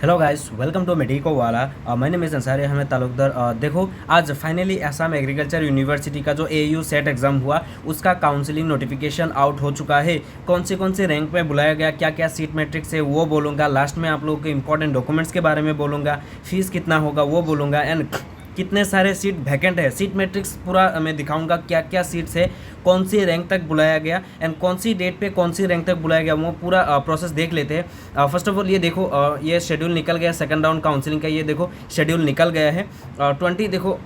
Hello guys, welcome to Medico Wala. My name is Ansari Ahmed Talukdar. देखो, आज finally Assam agriculture university का जो एयू सेट एग्ज़ाम हुआ उसका काउंसलिंग नोटिफिकेशन आउट हो चुका है। कौन से रैंक पे बुलाया गया, क्या क्या सीट मैट्रिक्स है वो बोलूँगा। लास्ट में आप लोगों के इंपॉर्टेंट डॉक्यूमेंट्स के बारे में बोलूँगा, फीस कितना होगा वो बोलूँगा, एंड कितने सारे सीट वैकेंट है, सीट मैट्रिक्स पूरा मैं दिखाऊंगा। क्या क्या सीट्स है, कौन सी रैंक तक बुलाया गया एंड कौन सी डेट पे कौन सी रैंक तक बुलाया गया, वो पूरा प्रोसेस देख लेते हैं। फर्स्ट ऑफ ऑल ये देखो, ये शेड्यूल निकल गया सेकंड राउंड काउंसलिंग का। ये देखो शेड्यूल निकल गया है। 20 देखो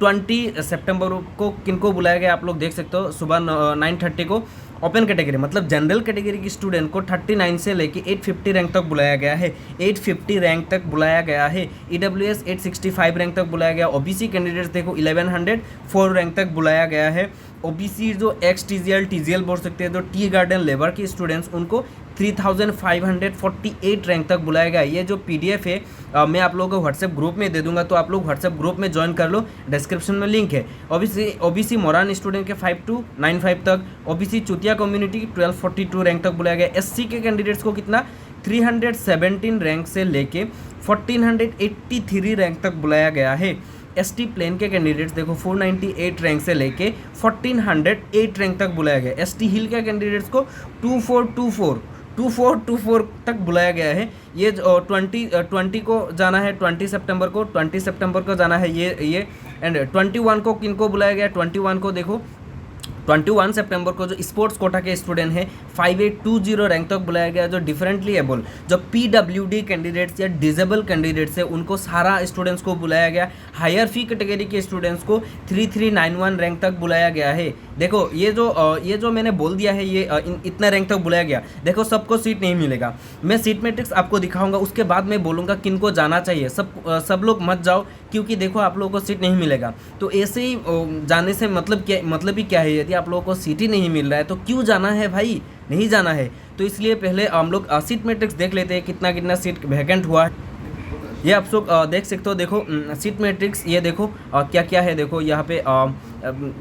20 सितंबर को किनको बुलाया गया आप लोग देख सकते हो। सुबह 9:30 को ओपन कैटेगरी मतलब जनरल कैटेगरी की स्टूडेंट को 39 से लेके 850 रैंक तक बुलाया गया है। 850 रैंक तक बुलाया गया है। ईडब्ल्यूएस 865 रैंक तक बुलाया गया। ओबीसी कैंडिडेट्स देखो 1104 रैंक तक बुलाया गया है। ओबीसी जो एक्स टीजीएल टीजीएल बोल सकते हैं, जो टी गार्डन लेबर के स्टूडेंट्स, उनको 3548 रैंक तक बुलाया गया। ये जो पीडीएफ है मैं आप लोगों को व्हाट्सएप ग्रुप में दे दूंगा, तो आप लोग व्हाट्सएप ग्रुप में ज्वाइन कर लो, डिस्क्रिप्शन में लिंक है। ओबीसी मोरान स्टूडेंट के 5295 तक। ओबीसी चुतिया कम्युनिटी 1242 रैंक तक बुलाया गया। एससी के कैंडिडेट्स को कितना 317 रैंक से लेके 1483 रैंक तक बुलाया गया है। एसटी प्लेन के कैंडिडेट्स देखो 498 रैंक से लेके 1408 रैंक तक बुलाया गया। एसटी हिल के कैंडिडेट्स को 2424 तक बुलाया गया है। ये 20 को जाना है, 20 सितंबर को जाना है ये एंड 21 को किनको बुलाया गया। 21 को देखो 21 सितंबर को जो स्पोर्ट्स कोटा के स्टूडेंट हैं 5820 रैंक तक बुलाया गया। जो डिफरेंटली एबल, जो पीडब्ल्यूडी कैंडिडेट्स या डिजेबल कैंडिडेट्स है, उनको सारा स्टूडेंट्स को बुलाया गया। हायर फी कैटेगरी के स्टूडेंट्स को 3391 रैंक तक बुलाया गया है। देखो ये जो मैंने बोल दिया है, ये इतना रैंक तक बुलाया गया। देखो सबको सीट नहीं मिलेगा, मैं सीट मैट्रिक्स आपको दिखाऊंगा, उसके बाद मैं बोलूँगा किनको जाना चाहिए। सब लोग मत जाओ, क्योंकि देखो आप लोगों को सीट नहीं मिलेगा। तो ऐसे ही जाने से मतलब ही क्या है। यदि आप लोगों को सीट ही नहीं मिल रहा है तो क्यों जाना है भाई, नहीं जाना है। तो इसलिए पहले हम लोग सीट मैट्रिक्स देख लेते हैं, कितना सीट वैकेंट हुआ है। ये आप लोग देख सकते हो। देखो सीट मैट्रिक्स ये देखो क्या क्या है। देखो यहाँ पे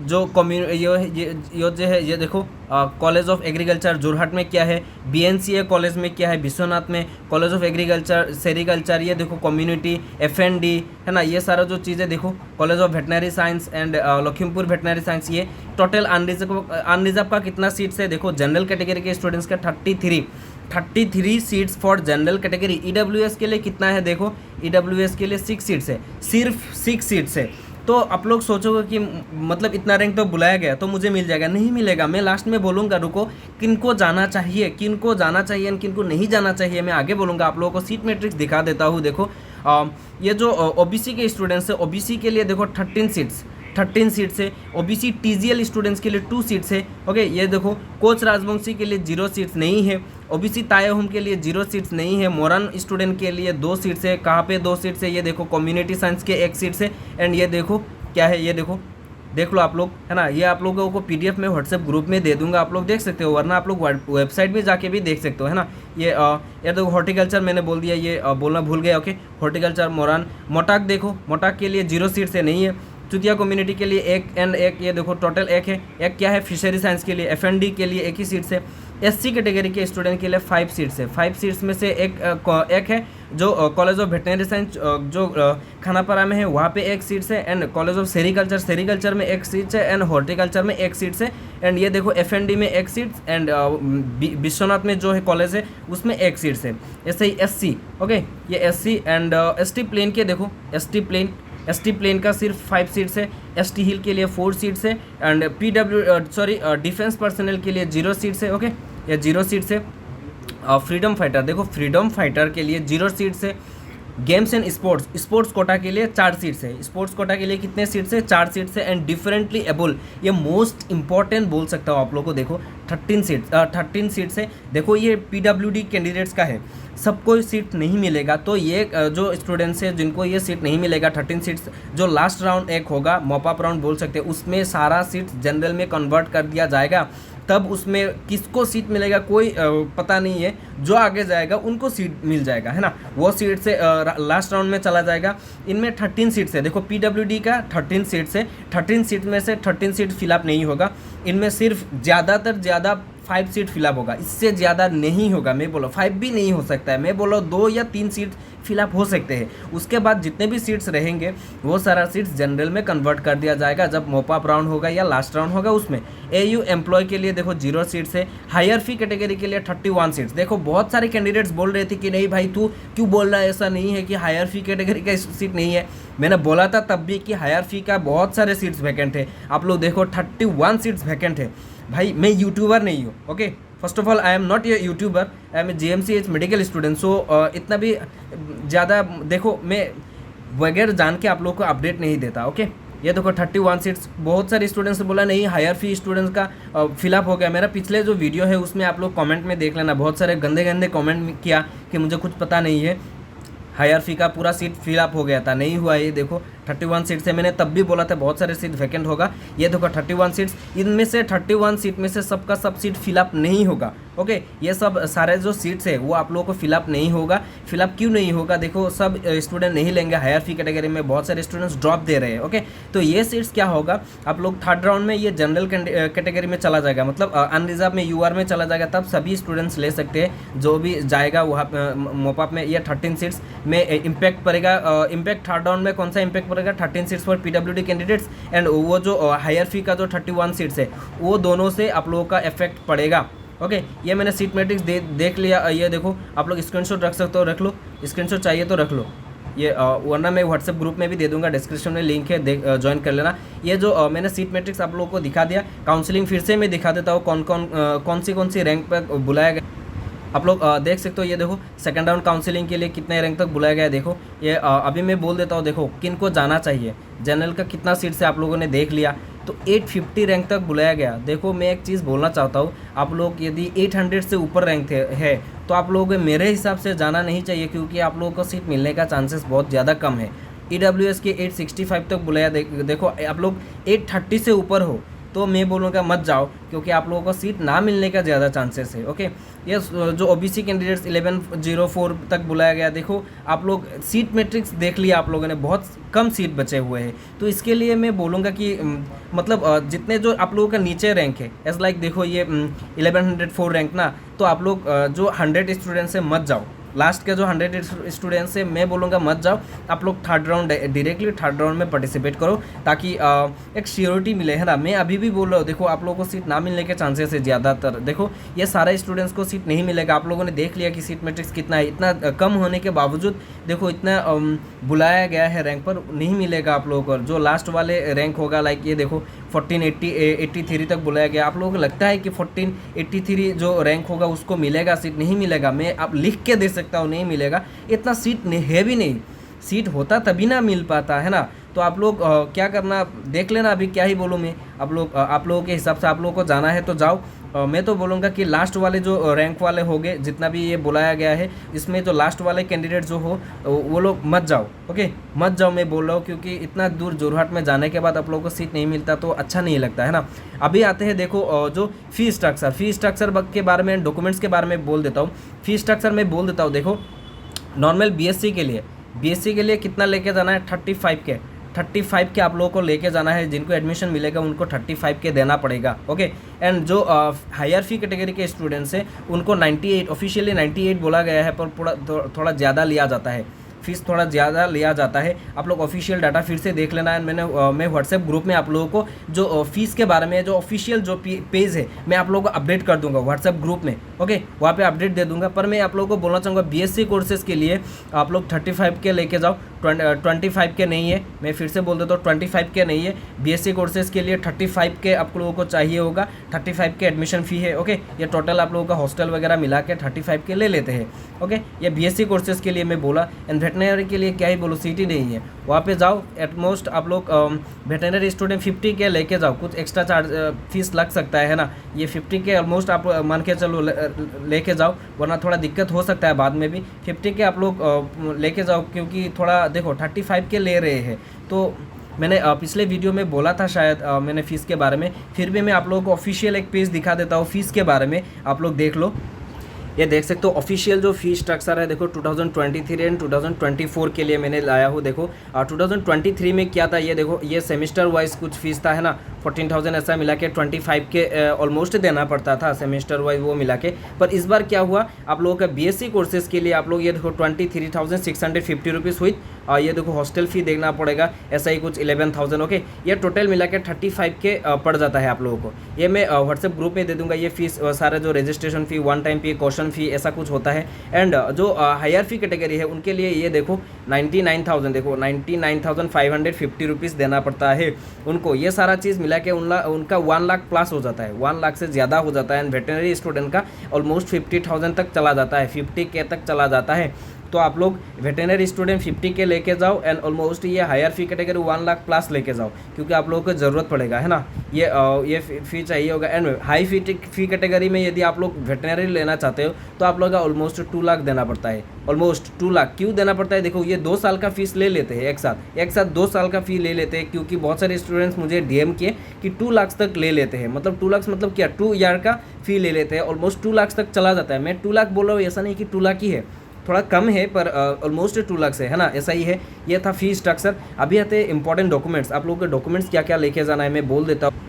जो ये जो है, ये देखो कॉलेज ऑफ एग्रीकल्चर जोरहाट में क्या है, बीएनसीए कॉलेज में क्या है, विश्वनाथ में कॉलेज ऑफ एग्रीकल्चर सेरिकल्चर, ये देखो कम्युनिटी एफएनडी है ना, ये सारा जो चीज़ें देखो। College of veterinary science and Lakhimpur veterinary science. ये टोटल अनरिजर्व का कितना सीट्स है देखो। जनरल कैटेगरी के स्टूडेंट्स का 33 seats for general category. EWS के लिए कितना है देखो, ईडब्ल्यूएस के लिए 6 सीट्स है, सिर्फ 6 सीट्स है। तो आप लोग सोचोगे कि मतलब इतना रैंक तो बुलाया गया तो मुझे मिल जाएगा, नहीं मिलेगा। मैं लास्ट में बोलूँगा, रुको, किनको जाना चाहिए किनको नहीं जाना चाहिए, मैं आगे बोलूँगा। आप लोगों को सीट मैट्रिक्स दिखा देता हूँ। देखो ये जो ओबीसी के स्टूडेंट्स है, ओबीसी के लिए देखो 13 सीट्स है। ओबीसी टीजीएल स्टूडेंट्स के लिए 2 सीट्स है। ओके, ये देखो कोच राजवंशी के लिए 0 सीट्स नहीं है। ओबीसी ताया होम के लिए 0 सीट्स नहीं है। मोरन स्टूडेंट के लिए 2 सीट्स है। कहाँ पे 2 सीट्स है, ये देखो कम्युनिटी साइंस के 1 सीट्स है। एंड ये देखो क्या है, ये देखो देख लो आप लोग, है ना। ये आप लोगों को पीडीएफ में व्हाट्सएप ग्रुप में दे दूंगा, आप लोग देख सकते हो, वरना आप लोग वेबसाइट में जाके भी देख सकते हो, है ना। ये देखो हॉर्टिकल्चर मैंने बोल दिया, ये बोलना भूल गया। Okay, horticulture Moran. मोटाक देखो, मोटाक के लिए 0 सीट्स है, नहीं है। चुतिया कम्युनिटी के लिए 1 एंड 1, ये देखो टोटल 1 है। एक क्या है, फिशरी साइंस के लिए। एफएनडी के लिए 1 ही सीट्स है। एससी कैटेगरी के स्टूडेंट के लिए 5 सीट्स है। 5 सीट्स में से एक है जो कॉलेज ऑफ वेटनरी साइंस जो खानापारा में है, वहाँ पे 1 सीट्स है। एंड कॉलेज ऑफ सेरिकल्चर में 1 सीट्स है। एंड हॉर्टिकल्चर में 1 सीट्स है। एंड ये देखो एफएनडी में 1 सीट्स। एंड विश्वनाथ में जो है कॉलेज है उसमें 1 सीट्स है। ऐसे ही एससी, ओके, ये एससी एंड एसटी प्लेन के देखो, एसटी प्लेन का सिर्फ 5 सीट्स है। एसटी हिल के लिए 4 सीट्स है। एंड डिफेंस पर्सनल के लिए 0 सीट्स है। ओके, ये 0 सीट्स है। फ्रीडम फाइटर देखो, फ्रीडम फाइटर के लिए 0 सीट्स है। गेम्स एंड स्पोर्ट्स कोटा के लिए 4 सीट्स है। स्पोर्ट्स कोटा के लिए कितने सीट्स है, 4 सीट्स है। एंड डिफरेंटली एबल, ये मोस्ट इंपॉर्टेंट बोल सकता हूँ आप लोगों को। देखो 13 सीट्स है। देखो ये पीडब्ल्यूडी कैंडिडेट्स का है, सबको सीट नहीं मिलेगा। तो ये जो स्टूडेंट्स है जिनको ये सीट नहीं मिलेगा, 13 सीट्स, जो लास्ट राउंड एक होगा, मॉपअप राउंड बोल सकते हैं, उसमें सारा सीट जनरल में कन्वर्ट कर दिया जाएगा। तब उसमें किसको सीट मिलेगा कोई पता नहीं है। जो आगे जाएगा उनको सीट मिल जाएगा, है ना। वो सीट से लास्ट राउंड में चला जाएगा। इनमें 13 सीट्स है। देखो पीडब्ल्यूडी का 13 सीट्स है। 13 सीट में से 13 सीट फिलअप नहीं होगा। इनमें सिर्फ ज़्यादातर ज़्यादा 5 सीट फिलअप होगा, इससे ज़्यादा नहीं होगा। मैं बोला 5 भी नहीं हो सकता है, मैं बोला 2 या 3 सीट फिलअप हो सकते हैं। उसके बाद जितने भी सीट्स रहेंगे वो सारा सीट्स जनरल में कन्वर्ट कर दिया जाएगा जब मोप अप राउंड होगा या लास्ट राउंड होगा उसमें। AU एम्प्लॉय के लिए देखो 0 सीट्स है। हायर फी कैटेगरी के लिए 31 सीट्स। देखो बहुत सारे कैंडिडेट्स बोल रहे थे कि नहीं भाई तू क्यों बोल रहा है, ऐसा नहीं है कि हायर फी कैटेगरी का सीट नहीं है। मैंने बोला था तब भी कि हायर फी का बहुत सारे सीट्स वैकेंट है। आप लोग देखो 31 सीट्स वैकेंट है। भाई मैं यूट्यूबर नहीं हूँ, okay, first of all I am not a YouTuber, I am a GMCH medical student. So इतना भी ज़्यादा देखो मैं वगैरह जान के आप लोग को अपडेट नहीं देता, ओके। ये देखो 31 सीट्स। बहुत सारे स्टूडेंट्स ने बोला नहीं हायर फी स्टूडेंट्स का फिलअप हो गया। मेरा पिछले जो वीडियो है उसमें आप लोग कमेंट में देख लेना, बहुत सारे गंदे गंदे कमेंट किया कि मुझे कुछ पता नहीं है, हायर फी का पूरा सीट फिलअप हो गया था, नहीं हुआ। ये देखो 31 सीट से मैंने तब भी बोला था बहुत सारे सीट वैकेंट होगा। ये देखो 31 सीट्स, इनमें से 31 सीट में से सबका सब सीट फिलअप नहीं होगा, ओके। ये सब सारे जो सीट्स है वो आप लोगों को फिलअप नहीं होगा। फिलअप क्यों नहीं होगा, देखो सब स्टूडेंट नहीं लेंगे। हायर फी कैटेगरी में बहुत सारे स्टूडेंट्स ड्रॉप दे रहे हैं, ओके। तो ये सीट्स क्या होगा, आप लोग थर्ड राउंड में ये जनरल कैटेगरी में चला जाएगा, मतलब अनरिजर्व में UR में चला जाएगा, तब सभी स्टूडेंट्स ले सकते हैं जो भी जाएगा वहाँ मोप अप में। ये 13 सीट्स में इम्पैक्ट पड़ेगा। इम्पैक्ट थर्ड राउंड में कौन सा इम्पैक्ट पड़ेगा, 13 seats for PWD candidates and वो जो हायर फी का जो 31 सीट्स है वो दोनों से आप लोगों का इफेक्ट पड़ेगा, ओके। ये मैंने सीट मैट्रिक्स देख लिया। ये देखो आप लोग स्क्रीनशॉट रख सकते हो, रख लो, स्क्रीनशॉट चाहिए तो रख लो। ये वरना मैं व्हाट्सएप ग्रुप में भी दे दूंगा, डिस्क्रिप्शन में लिंक है, ज्वाइन कर लेना। ये जो मैंने सीट मैट्रिक्स आप लोगों को दिखा दिया। काउंसलिंग फिर से मैं दिखा देता हूँ कौन सी रैंक पर बुलाया गया। आप लोग देख सकते हो, ये देखो सेकंड राउंड काउंसलिंग के लिए कितने रैंक तक बुलाया गया है। देखो ये अभी मैं बोल देता हूँ, देखो किन को जाना चाहिए। जनरल का कितना सीट से आप लोगों ने देख लिया, तो 850 रैंक तक बुलाया गया। देखो मैं एक चीज़ बोलना चाहता हूँ, आप लोग यदि 800 से ऊपर रैंक है तो आप लोगों को मेरे हिसाब से जाना नहीं चाहिए, क्योंकि आप लोगों को सीट मिलने का चांसेस बहुत ज़्यादा कम है। EWS के 865 तक बुलाया। देखो आप लोग 830 से ऊपर हो तो मैं बोलूँगा मत जाओ, क्योंकि आप लोगों को सीट ना मिलने का ज़्यादा चांसेस है, ओके। ये जो OBC कैंडिडेट्स 1104 तक बुलाया गया। देखो आप लोग सीट मैट्रिक्स देख लिया, आप लोगों ने बहुत कम सीट बचे हुए हैं। तो इसके लिए मैं बोलूँगा कि मतलब जितने जो आप लोगों का नीचे रैंक है, एज लाइक देखो ये 1104 रैंक ना, तो आप लोग जो 100 स्टूडेंट्स से मत जाओ। लास्ट के जो 100 स्टूडेंट्स से मैं बोलूँगा मत जाओ, आप लोग third round directly third round में पार्टिसिपेट करो, ताकि एक श्योरिटी मिले, है ना। मैं अभी भी बोल रहा हूँ, देखो आप लोगों को सीट ना मिलने के चांसेस है ज़्यादातर। देखो ये सारे स्टूडेंट्स को सीट नहीं मिलेगा। आप लोगों ने देख लिया कि सीट मैट्रिक्स कितना है, इतना कम होने के बावजूद देखो इतना बुलाया गया है रैंक पर, नहीं मिलेगा आप लोगों को। जो लास्ट वाले रैंक होगा, लाइक ये देखो 1483 तक बुलाया गया। आप लोगों को लगता है कि 1483 जो रैंक होगा उसको मिलेगा सीट? नहीं मिलेगा। मैं आप लिख के दे सकता हूँ, नहीं मिलेगा। इतना सीट है भी नहीं, सीट होता तभी ना मिल पाता, है ना। तो आप लोग क्या करना देख लेना, अभी क्या ही बोलूँ मैं। आप लोगों के हिसाब से आप लोगों को जाना है तो जाओ। मैं तो बोलूँगा कि लास्ट वाले जो रैंक वाले होंगे, जितना भी ये बुलाया गया है, इसमें जो लास्ट वाले कैंडिडेट जो हो वो लोग मत जाओ, ओके, मत जाओ मैं बोल रहा हूँ। क्योंकि इतना दूर जोरहाट में जाने के बाद आप लोगों को सीट नहीं मिलता तो अच्छा नहीं लगता, है ना। अभी आते हैं देखो जो फी स्ट्रक्चर के बारे में, डॉक्यूमेंट्स के बारे में बोल देता हूँ। फी स्ट्रक्चर में बोल देता हूँ। देखो नॉर्मल BSc के लिए कितना लेके जाना है? 35 के आप लोगों को लेके जाना है। जिनको एडमिशन मिलेगा उनको 35 के देना पड़ेगा, ओके। एंड जो हायर फी कैटेगरी के स्टूडेंट्स हैं उनको 98, ऑफिशियली 98 बोला गया है, पर थोड़ा ज़्यादा लिया जाता है, फीस थोड़ा ज़्यादा लिया जाता है। आप लोग ऑफिशियल डाटा फिर से देख लेना है। मैं व्हाट्सएप ग्रुप में आप लोगों को जो फीस के बारे में, जो ऑफिशियल जो पेज है, मैं आप लोगों को अपडेट कर दूंगा व्हाट्सएप ग्रुप में, ओके, वहाँ पे अपडेट दे दूंगा। पर मैं आप लोगों को बोलना चाहूँगा BSc कोर्सेज़ के लिए आप लोग 35 के लेके जाओ, 25 के नहीं है। मैं फिर से बोल देता हूँ 25 के नहीं है। BSc कोर्सेज़ के लिए 35 के आप लोगों को चाहिए होगा। 35 के एडमिशन फ़ी है, ओके। ये टोटल आप लोगों का हॉस्टल वगैरह मिला के 35 के ले लेते हैं, ओके। ये BSc कोर्सेज़ के लिए मैं बोला। एंड वेटनरी के लिए क्या ही बोलो, सीट ही नहीं है। वहाँ पे जाओ, एटमोस्ट आप लोग वेटनरी स्टूडेंट 50 के लेके जाओ। कुछ एक्स्ट्रा चार्ज फीस लग सकता है ना। ये 50 के ऑलमोस्ट आप मान के चलो लेके जाओ, वरना थोड़ा दिक्कत हो सकता है बाद में भी। 50 के आप लोग लेके जाओ, क्योंकि थोड़ा देखो 35 के ले रहे हैं। तो मैंने पिछले वीडियो में बोला था शायद मैंने फ़ीस के बारे में, फिर भी मैं आप लोगों को ऑफिशियल एक पेज दिखा देता हूँ फ़ीस के बारे में, आप लोग देख लो। ये देख सकते हो ऑफिशियल जो फी स्ट्रक्चर है। देखो 2023 एंड 2024 के लिए मैंने लाया हूँ। देखो 2023 में क्या था, ये देखो, ये सेमेस्टर वाइज कुछ फीस था, है ना। 14,000 ऐसा मिला के 25 के ऑलमोस्ट देना पड़ता था सेमेस्टर वाइज वो मिला के। पर इस बार क्या हुआ, आप लोगों का बीएससी कोर्सेज के लिए आप लोग ये देखो 23,650 रुपीज़ हुई। ये देखो हॉस्टल फ़ी देना पड़ेगा, ऐसा ही कुछ 11,000। ओके, ये टोटल मिला के 35 के पड़ जाता है आप लोगों को। ये मैं व्हाट्सएप ग्रुप में दे दूंगा ये फीस, सारा जो रजिस्ट्रेशन फ़ी, वन टाइम फ़ी, क्वेश्चन फ़ी, ऐसा कुछ होता है। एंड जो हायर फी कैटेगरी है उनके लिए ये देखो 99,000, देखो 99,550 रुपीज़ देना पड़ता है उनको। ये सारा चीज़ मिला के उनका 1 लाख प्लस हो जाता है, 1 लाख से ज़्यादा हो जाता है। एंड वेटनरी स्टूडेंट का ऑलमोस्ट 50,000 तक चला जाता है, 50K तक चला जाता है। तो आप लोग वेटनरी स्टूडेंट 50K लेके जाओ एंड ऑलमोस्ट ये हायर फी कैटेगरी 1 लाख प्लस लेके जाओ, क्योंकि आप लोगों को ज़रूरत पड़ेगा, है ना। ये फ़ी चाहिए होगा। एंड हाई फी कैटेगरी में यदि आप लोग वेटनरी लेना चाहते हो तो आप लोगों का ऑलमोस्ट 2 लाख देना पड़ता है, ऑलमोस्ट 2 लाख। क्यों देना पड़ता है, देखो ये 2 साल का फीस ले लेते हैं एक साथ 2 साल का फ़ी ले लेते हैं, क्योंकि बहुत सारे स्टूडेंट्स मुझे DM किए कि 2 लाख तक ले लेते हैं। मतलब 2 लाख मतलब क्या, 2 ईयर का फ़ी ले लेते हैं, ऑलमोस्ट 2 लाख तक चला जाता है। मैं 2 लाख बोल रहा हूँ, ऐसा नहीं कि 2 लाख ही है, थोड़ा कम है, पर ऑलमोस्ट 2 लाख है ना, ऐसा ही है। ये था फी स्ट्रक्चर। अभी आते हैं इंपॉर्टेंट डॉक्यूमेंट्स। आप लोगों के डॉक्यूमेंट्स क्या क्या लेके जाना है मैं बोल देता हूँ।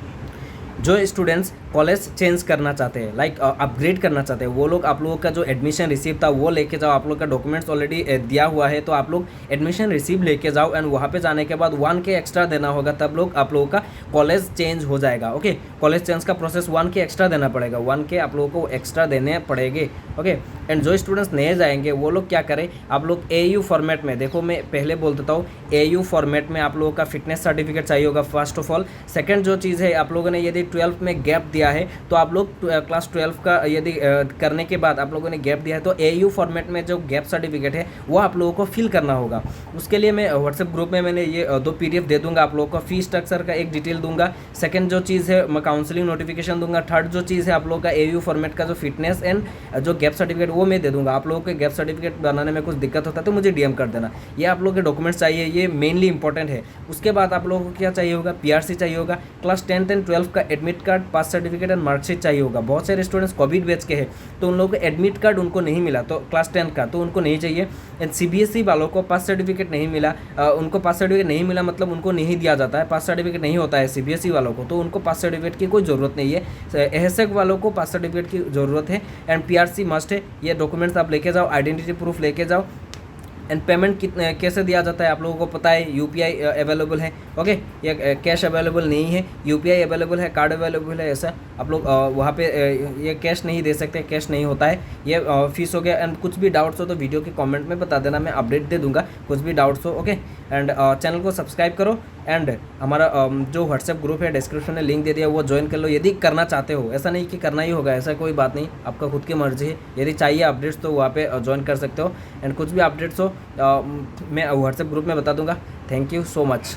जो स्टूडेंट्स कॉलेज चेंज करना चाहते हैं, लाइक अपग्रेड करना चाहते हैं, वो लोग आप लोगों का जो एडमिशन रिसीव था वो लेके जाओ। आप लोग का डॉक्यूमेंट्स ऑलरेडी दिया हुआ है तो आप लोग एडमिशन रिसीव लेके जाओ। एंड वहाँ पे जाने के बाद 1K एक्स्ट्रा देना होगा, तब लोग आप लोगों का कॉलेज चेंज हो जाएगा। ओके, कॉलेज चेंज का प्रोसेस 1K एक्स्ट्रा देना पड़ेगा, 1K आप लोगों को एक्स्ट्रा देने पड़ेंगे। ओके, एंड जो स्टूडेंट्स नए जाएंगे वो लोग क्या करें, आप लोग AU फॉर्मेट में, देखो मैं पहले बोल देता हूँ, AU फॉर्मेट में आप लोगों का फिटनेस सर्टिफिकेट चाहिए होगा फर्स्ट ऑफ ऑल। सेकेंड जो चीज़ है, आप लोगों ने यदि 12th में गैप दिया है तो आप लोग क्लास 12 का यदि करने के बाद आप लोगों ने गैप दिया है तो AU फॉर्मेट में जो गैप सर्टिफिकेट है वो आप लोगों को फिल करना होगा। उसके लिए मैं व्हाट्सएप ग्रुप में मैंने ये 2 PDF दे दूंगा आप लोगों को। फी स्ट्रक्चर का एक डिटेल दूंगा, सेकंड जो चीज़ है मैं काउंसलिंग नोटिफिकेशन दूंगा, थर्ड जो चीज़ है आप लोगों का AU फॉर्मेट का जो फिटनेस एंड जो गैप सर्टिफिकेट वो मैं दे दूंगा। आप लोगों के गैप सर्टिफिकेट बनाने में कुछ दिक्कत होता है तो मुझे DM कर देना। ये आप लोगों के डॉक्यूमेंट्स चाहिए, ये मेनली इंपॉर्टेंट है। उसके बाद आप लोगों को क्या चाहिए होगा, PRC चाहिए होगा, क्लास 10th एंड 12th का admit card, pass certificate and marksheet चाहिए होगा। बहुत सारे स्टूडेंट्स कोविड बैच के हैं तो उन लोगों को एडमिट कार्ड उनको नहीं मिला, तो क्लास 10 का तो उनको नहीं चाहिए। एंड CBSE वालों को पास सर्टिफिकेट नहीं मिला, उनको पास सर्टिफिकेट नहीं मिला मतलब उनको नहीं दिया जाता है, पास सर्टिफिकेट नहीं होता है CBSE वालों को, तो उनको पास सर्टिफिकेट की कोई ज़रूरत नहीं है। एहसेक वालों को पास सर्टिफिकेट की ज़रूरत है एंड PRC मस्ट है। ये डॉक्यूमेंट्स आप लेके जाओ, आइडेंटिटी प्रूफ लेके जाओ। एंड पेमेंट कैसे दिया जाता है आप लोगों को पता है, UPI अवेलेबल है। ओके, ये कैश अवेलेबल नहीं है, UPI अवेलेबल है, कार्ड अवेलेबल है। ऐसा आप लोग वहाँ पे ये कैश नहीं दे सकते, कैश नहीं होता है। ये फीस हो गया। एंड कुछ भी डाउट्स हो तो वीडियो के कमेंट में बता देना, मैं अपडेट दे दूंगा कुछ भी डाउट्स हो। ओके, एंड चैनल को सब्सक्राइब करो एंड हमारा जो व्हाट्सएप ग्रुप है डिस्क्रिप्शन में लिंक दे दिया, वो ज्वाइन कर लो यदि करना चाहते हो। ऐसा नहीं कि करना ही होगा, ऐसा कोई बात नहीं, आपका खुद की मर्जी है। यदि चाहिए अपडेट्स तो वहाँ पे ज्वाइन कर सकते हो। एंड कुछ भी अपडेट्स हो मैं व्हाट्सएप ग्रुप में बता दूंगा। Thank you so much.